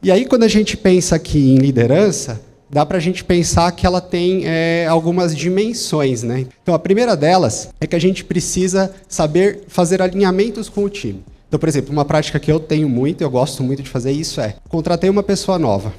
E aí, quando a gente pensa aqui em liderança, dá para a gente pensar que ela tem algumas dimensões, né? Então, a primeira delas é que a gente precisa saber fazer alinhamentos com o time. Então, por exemplo, uma prática que eu tenho muito, eu gosto muito de fazer isso contratei uma pessoa nova.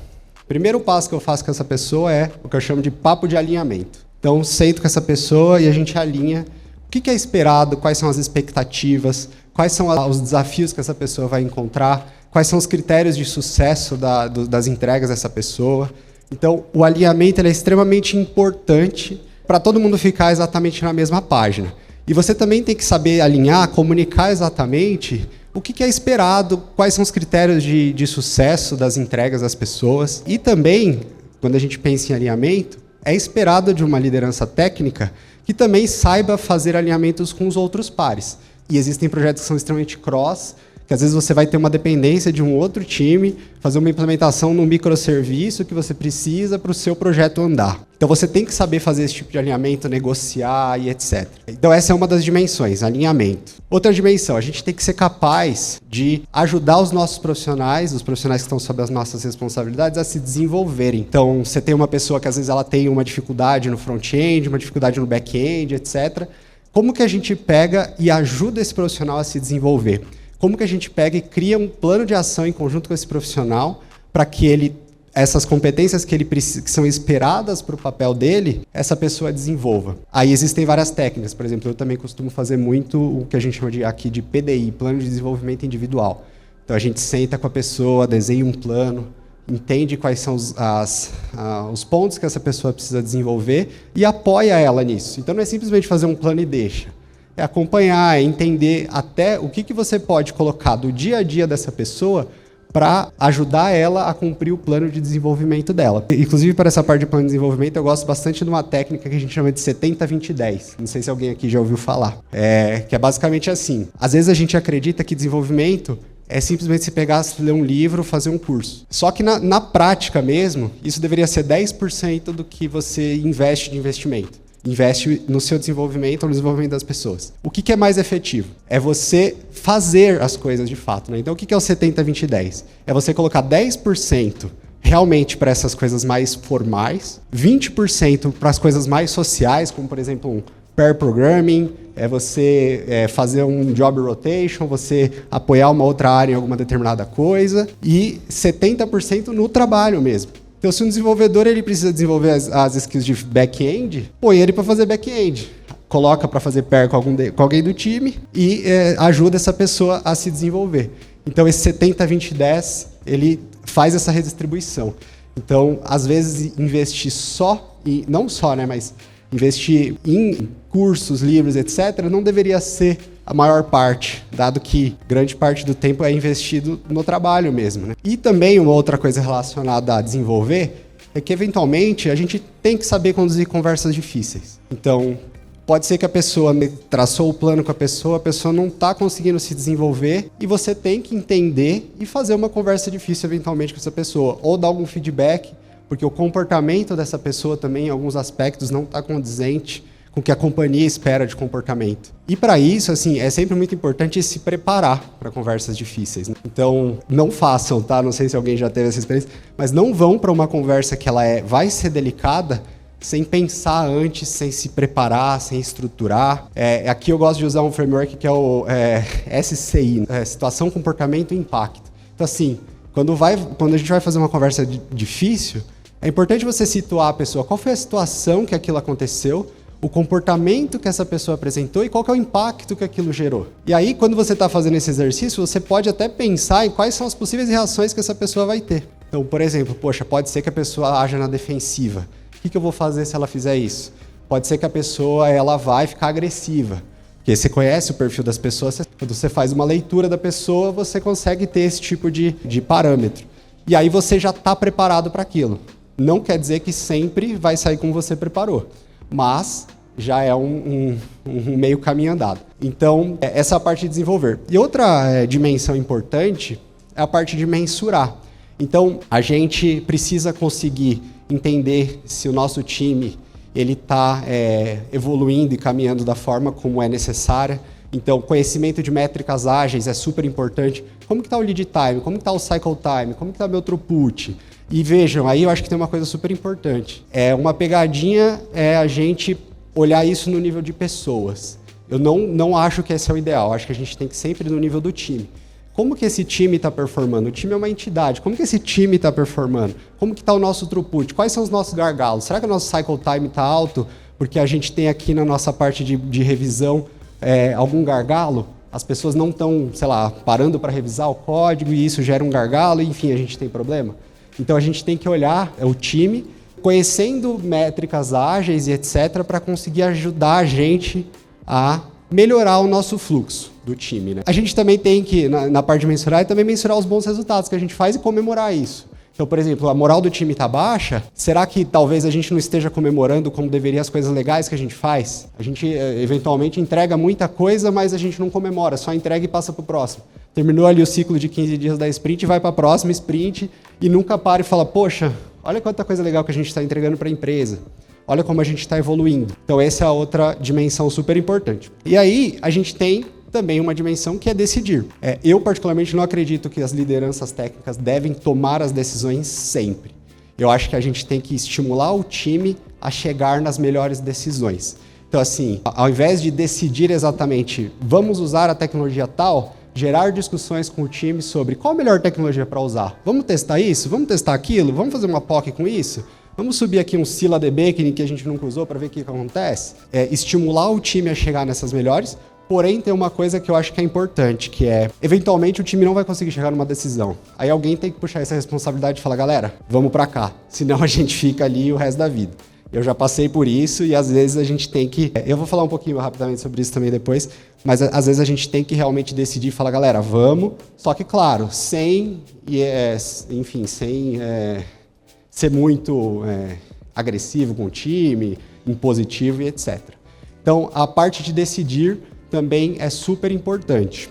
O primeiro passo que eu faço com essa pessoa é o que eu chamo de papo de alinhamento. Então, sento com essa pessoa e a gente alinha o que é esperado, quais são as expectativas, quais são os desafios que essa pessoa vai encontrar, quais são os critérios de sucesso das entregas dessa pessoa. Então, o alinhamento é extremamente importante para todo mundo ficar exatamente na mesma página. E você também tem que saber alinhar, comunicar exatamente o que é esperado, quais são os critérios de sucesso das entregas das pessoas. E também, quando a gente pensa em alinhamento, é esperado de uma liderança técnica que também saiba fazer alinhamentos com os outros pares. E existem projetos que são extremamente cross, que às vezes você vai ter uma dependência de um outro time, fazer uma implementação num microserviço que você precisa para o seu projeto andar. Então você tem que saber fazer esse tipo de alinhamento, negociar e etc. Então essa é uma das dimensões, alinhamento. Outra dimensão, a gente tem que ser capaz de ajudar os nossos profissionais, os profissionais que estão sob as nossas responsabilidades, a se desenvolverem. Então você tem uma pessoa que às vezes ela tem uma dificuldade no front-end, uma dificuldade no back-end, etc. Como que a gente pega e ajuda esse profissional a se desenvolver? Como que a gente pega e cria um plano de ação em conjunto com esse profissional para que essas competências que ele precisa, que são esperadas para o papel dele, essa pessoa desenvolva. Aí existem várias técnicas, por exemplo, eu também costumo fazer muito o que a gente chama aqui de PDI, Plano de Desenvolvimento Individual. Então a gente senta com a pessoa, desenha um plano, entende quais são os pontos que essa pessoa precisa desenvolver e apoia ela nisso. Então não é simplesmente fazer um plano e deixa. É acompanhar, é entender até o que você pode colocar do dia a dia dessa pessoa para ajudar ela a cumprir o plano de desenvolvimento dela. Inclusive, para essa parte de plano de desenvolvimento, eu gosto bastante de uma técnica que a gente chama de 70-20-10. Não sei se alguém aqui já ouviu falar. Que é basicamente assim. Às vezes a gente acredita que desenvolvimento é simplesmente você pegar, ler um livro, fazer um curso. Só que na prática mesmo, isso deveria ser 10% do que você investe de investimento. Investe no seu desenvolvimento ou no desenvolvimento das pessoas. O que é mais efetivo? É você fazer as coisas de fato, né? Então, o que é o 70-20-10? É você colocar 10% realmente para essas coisas mais formais, 20% para as coisas mais sociais, como, por exemplo, um pair programming, é você fazer um job rotation, você apoiar uma outra área em alguma determinada coisa, e 70% no trabalho mesmo. Então, se um desenvolvedor ele precisa desenvolver as skills de back-end, põe ele para fazer back-end. Coloca para fazer pair com alguém do time e ajuda essa pessoa a se desenvolver. Então, esse 70-20-10, ele faz essa redistribuição. Então, às vezes, investir não só, né, mas investir em cursos, livros, etc., não deveria ser a maior parte, dado que grande parte do tempo é investido no trabalho mesmo, né? E também uma outra coisa relacionada a desenvolver é que, eventualmente, a gente tem que saber conduzir conversas difíceis. Então, pode ser que a pessoa traçou o plano com a pessoa não está conseguindo se desenvolver e você tem que entender e fazer uma conversa difícil, eventualmente, com essa pessoa. Ou dar algum feedback, porque o comportamento dessa pessoa também, em alguns aspectos, não está condizente com o que a companhia espera de comportamento. E para isso, assim, é sempre muito importante se preparar para conversas difíceis, né? Então, não façam, tá? Não sei se alguém já teve essa experiência, mas não vão para uma conversa que vai ser delicada sem pensar antes, sem se preparar, sem estruturar. Aqui eu gosto de usar um framework que é o SCI, Situação, Comportamento e Impacto. Então, assim, quando a gente vai fazer uma conversa difícil, é importante você situar a pessoa. Qual foi a situação que aquilo aconteceu? O comportamento que essa pessoa apresentou e qual que é o impacto que aquilo gerou. E aí, quando você está fazendo esse exercício, você pode até pensar em quais são as possíveis reações que essa pessoa vai ter. Então, por exemplo, pode ser que a pessoa haja na defensiva. O que eu vou fazer se ela fizer isso? Pode ser que a pessoa ela vai ficar agressiva. Porque você conhece o perfil das pessoas, quando você faz uma leitura da pessoa, você consegue ter esse tipo de parâmetro. E aí você já está preparado para aquilo. Não quer dizer que sempre vai sair como você preparou, mas já é um meio caminho andado. Então, essa é a parte de desenvolver. E outra dimensão importante é a parte de mensurar. Então, a gente precisa conseguir entender se o nosso time ele está evoluindo e caminhando da forma como é necessária. Então, conhecimento de métricas ágeis é super importante. Como que está o lead time? Como que está o cycle time? Como que está meu throughput? E vejam, aí eu acho que tem uma coisa super importante. Uma pegadinha é a gente olhar isso no nível de pessoas. Eu não acho que esse é o ideal. Acho que a gente tem que sempre ir no nível do time. Como que esse time está performando? O time é uma entidade. Como que esse time está performando? Como que está o nosso throughput? Quais são os nossos gargalos? Será que o nosso cycle time está alto? Porque a gente tem aqui na nossa parte de revisão algum gargalo? As pessoas não estão, sei lá, parando para revisar o código e isso gera um gargalo e, enfim, a gente tem problema? Então, a gente tem que olhar o time, conhecendo métricas ágeis e etc., para conseguir ajudar a gente a melhorar o nosso fluxo do time, né? A gente também tem que, na parte de mensurar, também mensurar os bons resultados que a gente faz e comemorar isso. Então, por exemplo, a moral do time está baixa, será que talvez a gente não esteja comemorando como deveria as coisas legais que a gente faz? A gente, eventualmente, entrega muita coisa, mas a gente não comemora, só entrega e passa para o próximo. Terminou ali o ciclo de 15 dias da sprint, vai para a próxima sprint e nunca para e fala, poxa, olha quanta coisa legal que a gente está entregando para a empresa. Olha como a gente está evoluindo. Então, essa é a outra dimensão super importante. E aí, a gente tem também uma dimensão que é decidir. Eu, particularmente, não acredito que as lideranças técnicas devem tomar as decisões sempre. Eu acho que a gente tem que estimular o time a chegar nas melhores decisões. Então, assim, ao invés de decidir exatamente, vamos usar a tecnologia tal, gerar discussões com o time sobre qual a melhor tecnologia para usar. Vamos testar isso? Vamos testar aquilo? Vamos fazer uma POC com isso? Vamos subir aqui um ScyllaDB que a gente nunca usou para ver o que acontece? Estimular o time a chegar nessas melhores, porém tem uma coisa que eu acho que é importante, que é, eventualmente o time não vai conseguir chegar numa decisão. Aí alguém tem que puxar essa responsabilidade e falar, galera, vamos para cá, senão a gente fica ali o resto da vida. Eu já passei por isso e às vezes a gente tem que... Eu vou falar um pouquinho rapidamente sobre isso também depois, mas às vezes a gente tem que realmente decidir e falar, galera, vamos, só que claro, sem ser muito agressivo com o time, impositivo e etc. Então, a parte de decidir também é super importante.